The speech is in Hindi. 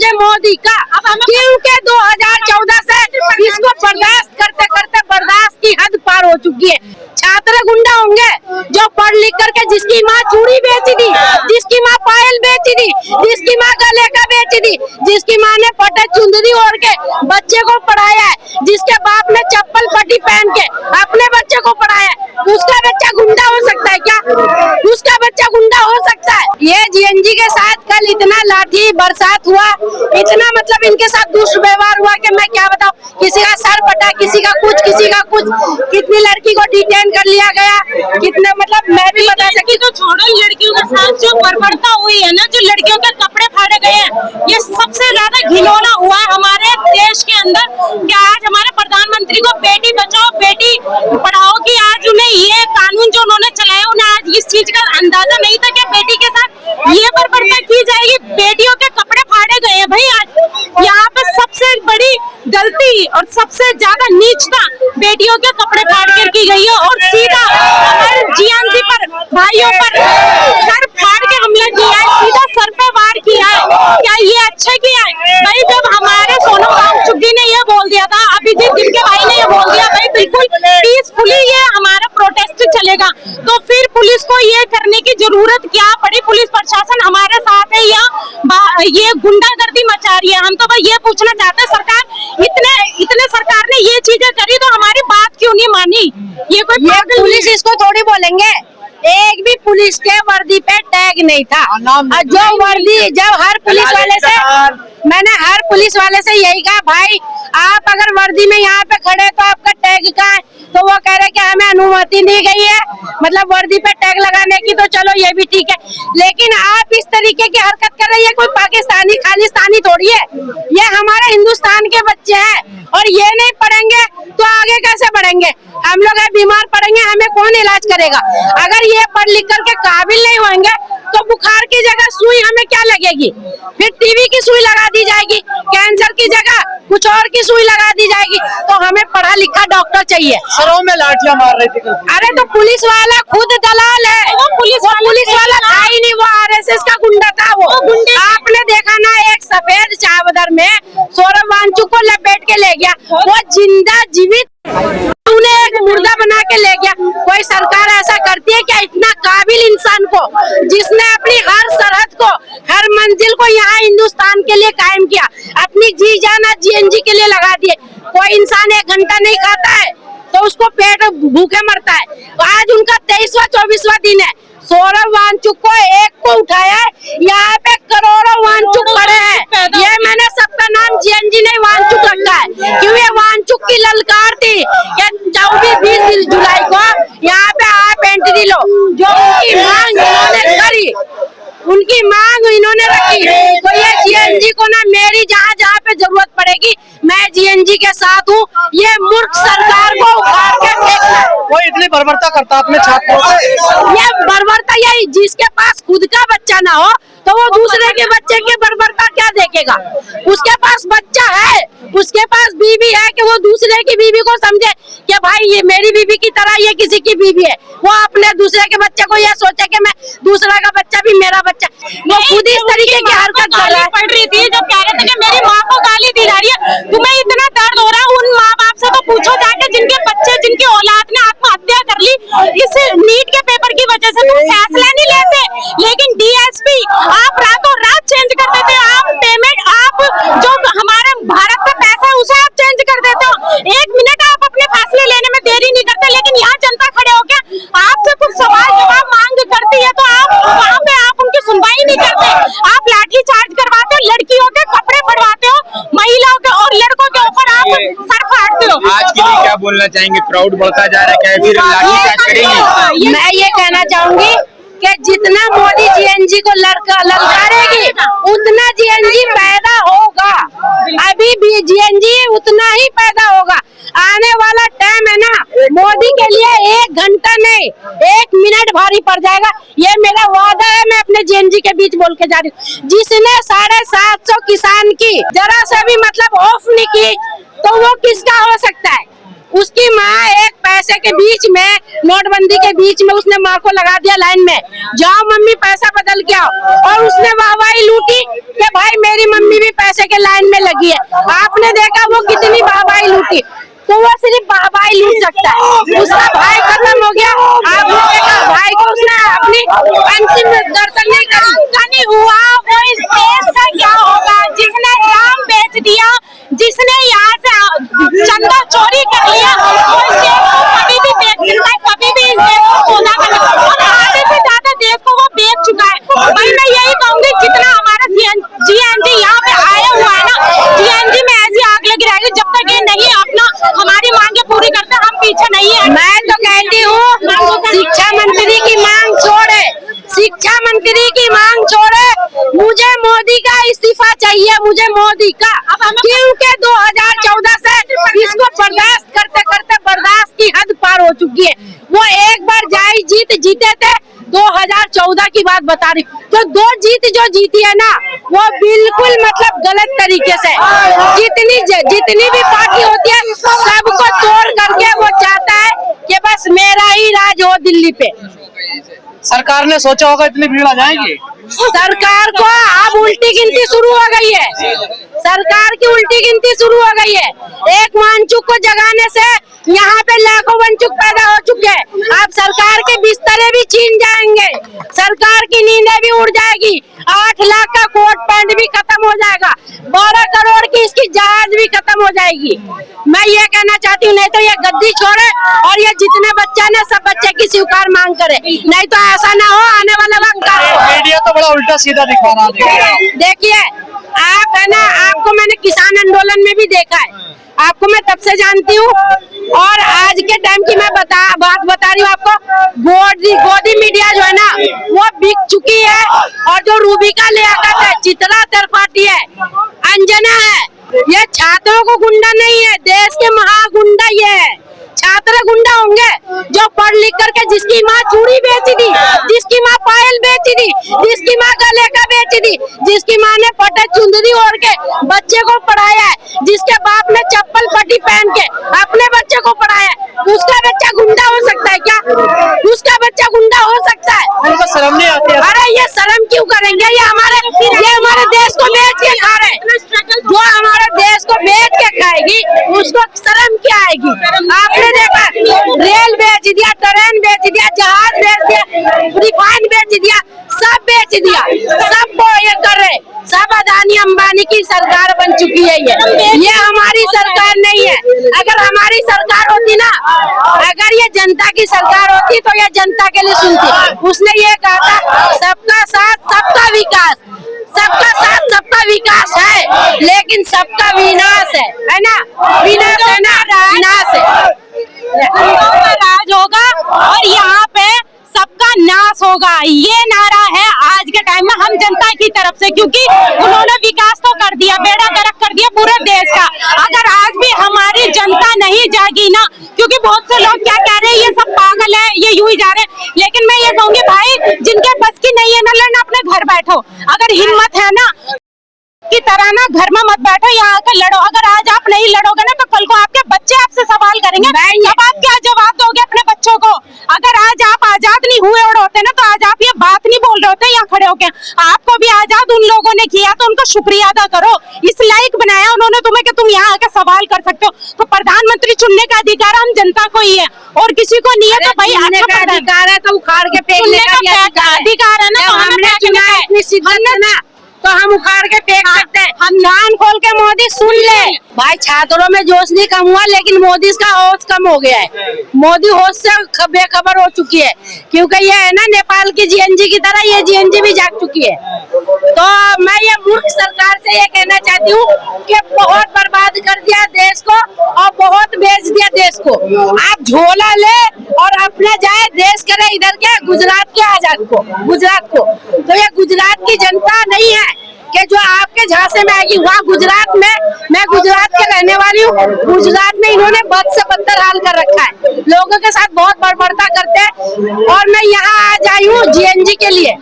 मुझे मोदी का, क्योंकि 2014 से इसको बर्दाश्त करते करते बर्दाश्त की हद पार हो चुकी है। छात्र गुंडा होंगे जो पढ़ लिख करके जिसकी माँ चूड़ी बेची थी, जिसकी माँ पायल बेची थी, जिसकी माँ गले का बेची थी, जिसकी माँ ने फटे चुंदरी ओढ़ के बच्चे को पढ़ाया है, जिसके बाप ने चप्पल पट्टी पहन के अपने बच्चे को पढ़ाया है, उसका बच्चा गुंडा हो सकता है क्या? उसका बच्चा गुंडा हो सकता है? ये जीएनजी के साथ कल इतना लाठी बरसात हुआ, इतना मतलब इनके साथ दुष्व्यवहार हुआ कि मैं क्या बताऊं। किसी का सर फटा, किसी का कुछ, किसी का कुछ, कितनी लड़की को डिटेन कर लिया गया, कितने मतलब मैं भी बता सकती। तो छोड़ो, लड़कियों के साथ जो बर्बरता हुई है ना, जो लड़कियों के कपड़े फाड़े गए हैं, ये सबसे ज्यादा घिनौना हुआ है हमारे देश के अंदर। कि आज हमारे प्रधानमंत्री को बेटी बचाओ बेटी पढ़ाओ की आज उन्हें ये कानून जो उन्होंने चलाया, उन्हें आज इस चीज का अंदाजा नहीं था कि बेटी के साथ ये बर्बरता की जाएगी। बेटियों के कपड़े फाड़े गए हैं भाई। आज यहाँ पे सबसे बड़ी गलती और सबसे ज्यादा नीचता बेटियों के कपड़े फाड़ कर की गई है और सीधा हमारे जीएनजी पर भाइयों पर सर फाड़ के हमला किया है, सीधा सर पे वार किया है। क्या ये अच्छा किया है भाई? जब हमारे सोनम वांगचुक जी ने ये बोल दिया था, अभिजीत के भाई ने ये बोल दिया भाई बिल्कुल पीसफुली ये हमारा प्रोटेस्ट चलेगा, तो फिर पुलिस को ये करने की जरूरत क्या पड़ी? पुलिस प्रशासन हमारे साथ है या ये गुंडागर्दी मचा रही है? हम तो भाई ये पूछना चाहते हैं, सरकार इतने सरकार ने ये चीजें करी तो हमारी बात क्यों नहीं मानी? ये कोई पुलिस इसको थोड़ी बोलेंगे। एक भी पुलिस के वर्दी पे टैग नहीं था। जो वर्दी, जब हर पुलिस वाले से मैंने हर पुलिस वाले से यही कहा, भाई आप अगर वर्दी में यहाँ पे खड़े तो आपका टैग कहाँ है? तो वो कह रहे कि हमें अनुमति दी गई है, मतलब वर्दी पे टैग लगाने की, तो चलो ये भी ठीक है। लेकिन आप इस तरीके की हरकत कर रही है, कोई पाकिस्तानी खालिस्तानी थोड़ी है, ये हमारे हिंदुस्तान के बच्चे हैं और ये नहीं पढ़ेंगे तो आगे कैसे बढ़ेंगे? हम लोग बीमार पड़ेंगे, हमें कौन इलाज करेगा? अगर ये पढ़ लिख करके काबिल नहीं होंगे तो बुखार की जगह सुई हमें क्या लगेगी? फिर टीबी की सुई लगा दी जाएगी, कैंसर की जगह कुछ और की सुई लगा दी जाएगी। तो हमें पढ़ा लिखा डॉक्टर चाहिए। सरों में लाठियां मार रहे थे। अरे तो पुलिस वाला खुद दलाल है, वो पुलिस वाला था ही नहीं, वो आरएसएस का गुंडा था। वो आपने देखा ना, एक सफेद चावदर में सौरभ वांगचुक को लपेट के ले गया, वो जिंदा जीवित उन्हें एक मुर्दा बना के ले गया। कोई सरकार ऐसा करती है क्या? इतना काबिल इंसान को, जिसने अपनी हर सरहद को, हर मंजिल को यहाँ हिंदुस्तान के लिए कायम किया, अपनी जी जान जीएनजी के लिए लगा दिए। कोई इंसान 1 घंटा नहीं खाता है तो उसको पेट भूखे मरता है। आज उनका 23वां 24वां दिन है। सौरभ वांगचुक को एक को उठाया है, यहाँ पे करोड़ों वांगचुक खड़े हैं। ये मैंने सबका नाम जीएनजी नहीं वांगचुक रखा है, क्यों? ये वांगचुक की ललकार थी कि 24-20 जुलाई को यहाँ पे आप एंट्री लो। जो उनकी मांग इन्होंने करी, उनकी मांग इन्होंने रखी, तो ये जीएनजी को ना, मेरी जहाँ जहाँ पे जरूरत पड़ेगी मैं जीएनजी के साथ हूँ। ये मूर्ख सरकार को उखाड़ के फेंकना। वो इतनी बर्बरता करता अपने छात्रों से। ये बर्बरता, ये जिसके पास खुद का बच्चा ना हो तो वो दूसरे के बच्चे के बर्बरता क्या देखेगा? उसके पास बच्चा है, उसके पास बीवी है, कि वो दूसरे की बीवी को समझे कि भाई ये मेरी बीवी की तरह ये किसी की बीवी है। वो अपने दूसरे के बच्चे को ये सोचे कि मैं दूसरा का बच्चा भी मेरा बच्चा। वो खुद इस तरीके की हरकत कर रहा है। पढ़ रही थी जब कह रहे थे कि मेरी माँ को गाली दी जा रही है। तुम्हें इतना दर्द हो रहा है, उन माँ बाप से तो पूछो जाके जिनके बच्चे, जिनकी औलाद ने आत्महत्या कर ली इस नीट के पेपर की वजह से। तुम फैसला नहीं लेते, लेकिन डीएसपी आप रातों रात चेंज कर देते हो। आप पेमेंट, आप जो हमारे भारत का पैसा है उसे आप चेंज कर देते हो। 1 मिनट आप अपने फैसले लेने में देरी नहीं करते, लेकिन यहाँ जनता खड़े होके आपसे कुछ सवाल जवाब मांग करती है तो आप वहाँ पे आप उनकी सुनवाई नहीं करते। आप लाठी चार्ज करवाते हो, लड़कियों के कपड़े फड़वाते हो, महिलाओं के और लड़कों के ऊपर आप सर फाड़ते हो। आज के लिए क्या बोलना चाहेंगे? क्राउड बढ़ता जा रहा है, क्या फिर लाठीचार्ज करेंगे? मैं ये कहना चाहूंगी कि जितना मोदी जीएनजी को ललकारेगी उतना जीएनजी पैदा होगा। अभी भी जीएनजी उतना ही पैदा होगा। आने वाला टाइम है ना, मोदी के लिए 1 घंटा नहीं 1 मिनट भारी पड़ जाएगा। ये मेरा वादा है, मैं अपने जीएनजी के बीच बोल के जा रही हूँ। जिसने 750 किसान की जरा से भी मतलब ऑफ नहीं की तो वो किसका हो सकता है? उसकी माँ एक पैसे के बीच में, नोटबंदी के बीच में उसने माँ को लगा दिया लाइन में, जाओ मम्मी पैसा बदल के आओ। और उसने वाहवाही लूटी कि भाई मेरी मम्मी भी पैसे के लाइन में लगी है। आपने देखा वो कितनी वाहवाही लूटी, तो वो सिर्फ भाई लूट सकता है। उसका भाई खत्म हो गया, आपने देखा भाई को उसने अपनी अंतिम दर्शन नहीं नहीं हुआ। वो इस देश का क्या होगा? जिसने राम बेच दिया, जिसने यहाँ से चंदा चोरी कर लिया, वो इस देश को कभी भी बेच सकता है, कभी भी इस देश को सोना कर सकता है। और आधे से ज्यादा देश को वो बेच चुका है। भाई मैं यही कहूंगी, जितना हमारा GNG यहाँ पे आया हुआ है ना, GNG में ऐसी आग लगी रहेगी जब तक ये नहीं अपना हमारी मांगे पूरी करते, हम पीछे नहीं है। मैं तो कहती हूँ शिक्षा मंत्री की मांग छोड़े, शिक्षा मंत्री की मांग छोड़े, मुझे मोदी का इस्तीफा चाहिए, मुझे मोदी का। क्योंकि 2014 से इसको बर्दाश्त करते करते बर्दाश्त की हद पार हो चुकी है। वो एक बार जीते थे, 2014 की बात बता रही, तो 2 जीत जो जीती है ना, वो बिल्कुल मतलब गलत तरीके से। जितनी भी पार्टी होती है सबको तोड़ करके वो चाहता है कि बस मेरा ही राज हो दिल्ली पे। सरकार ने सोचा होगा इतनी भीड़ आ जाएगी? सरकार को अब उल्टी गिनती शुरू हो गई है, सरकार की उल्टी गिनती शुरू हो गई है। एक वांचुक को जगाने से यहाँ पे लाखों वांचुक पैदा हो चुके हैं। अब सरकार के बिस्तरे भी छीन जाएंगे, सरकार की नींदें भी उड़ जाएगी, 8 लाख का कोट पैंट भी खत्म हो जाएगा, 12 करोड़ की इसकी जहाज भी खत्म हो जाएगी। मैं ये कहना चाहती हूँ, नहीं तो ये गद्दी छोड़े और ये जितने बच्चे ना सब बच्चे की स्वीकार मांग करे, नहीं तो ऐसा ना हो आने वाला वक्त। मीडिया तो बड़ा उल्टा सीधा दिखा रहा है। देखिए आप है ना, आपको मैंने किसान आंदोलन में भी देखा है, आपको मैं तब से जानती हूँ। और आज के टाइम की मैं बात बता रही हूँ आपको, गोदी मीडिया जो है ना वो बिक चुकी है। और जो रूबिका लियाकत है, चित्रा त्रिपाठी है, अंजना है, ये छात्रों को गुंडा नहीं है, देश के महागुंडा ये है। छात्र गुंडा होंगे जो पढ़ लिख करके जिसकी माँ चूड़ी बेच दी, जिसकी माँ पायल बेच दी, जिसकी माँ गले का बेच दी, जिसकी माँ ने फटे चुंदरी ओढ़ के बच्चे को पढ़ाया है, जिसके बाप ने चप्पल पट्टी पहन के अपने बच्चे को पढ़ाया है, उसका बच्चा गुंडा हो सकता है क्या? उसका बच्चा गुंडा हो सकता है? उनको शर्म नहीं आती है? अरे ये शर्म क्यों करेंगे? ये हमारे देश को बेच के खा रहे हैं। जो हमारे देश को बेच के खाएगी उसको शर्म क्या आएगी? आपने देखा रेल बेच दिया, ट्रेन बेच दिया, जहाज बेच दिया, रिफाइन बेच दिया, सब बेच दिया, सब वो ये कर रहे, सब अदानी अंबानी की सरकार बन चुकी है। ये हमारी सरकार नहीं है। अगर हमारी सरकार होती ना, अगर ये जनता की सरकार होती तो ये जनता के लिए सुनती। उसने ये कहा था सबका साथ सबका विकास, सबका साथ सबका विकास है, लेकिन सबका विनाश है ना? विनाश है ना, विनाश है। राज होगा और यहाँ पे सबका नाश होगा, ये नारा है आज के टाइम में हम जनता की तरफ से, क्योंकि उन्होंने विकास तो कर दिया, बेड़ा गर्क कर दिया पूरे देश का। अगर आज भी हमारी जनता नहीं जागी ना, क्योंकि बहुत से लोग क्या कह रहे हैं, ये सब पागल है, ये यूं ही जा रहे हैं, लेकिन मैं ये कहूंगी भाई जिनके बस की नहीं है ना लड़ना, अपने घर बैठो। अगर हिम्मत है ना की तरह ना घर में मत बैठो, यहाँ आकर लड़ो। अगर आज आप नहीं लड़ोगे ना तो कल को आपके बच्चे आपसे सवाल करेंगे, तब आप क्या जवाब दोगे अपने बच्चों को? अगर आज आप आजाद नहीं हुए और होते ना तो आज आप ये बात नहीं बोल रहे होते यहाँ खड़े होके। आपको भी आजाद उन लोगों ने किया तो उनको शुक्रिया अदा करो, इस लायक बनाया उन्होंने तुम्हें कि तुम यहाँ आकर सवाल कर सकते हो। तो प्रधानमंत्री चुनने का अधिकार हम जनता को ही है और किसी को नहीं है। तो भाई अधिकार है तो उखाड़ के फेंकने का अधिकार है ना, तो हमने चुना है इतनी शिद्दत ना, तो हम उखाड़ के फेंक सकते हैं। हम कान खोल के मोदी सुन ले भाई, छात्रों में जोश नहीं कम हुआ, लेकिन मोदी का होश कम हो गया है। मोदी होश से बेखबर हो चुकी है, क्योंकि ये है ना नेपाल की GNG की तरह ये GNG भी जाग चुकी है। तो मैं ये मूर्ख सरकार से ये कहना चाहती हूँ कि बहुत बर्बाद कर दिया देश को और बहुत बेच दिया देश को। आप झोला ले और अपना जाए देश करे इधर के गुजरात के आजाद को, गुजरात को। तो ये गुजरात की जनता नहीं है कि जो आपके झांसे में आएगी। वहाँ गुजरात में, मैं गुजरात के रहने वाली हूँ, गुजरात में इन्होंने बद से बदतर हाल कर रखा है, लोगों के साथ बहुत बर्बरता करते हैं। और मैं यहाँ आज आई हूँ GNG के लिए।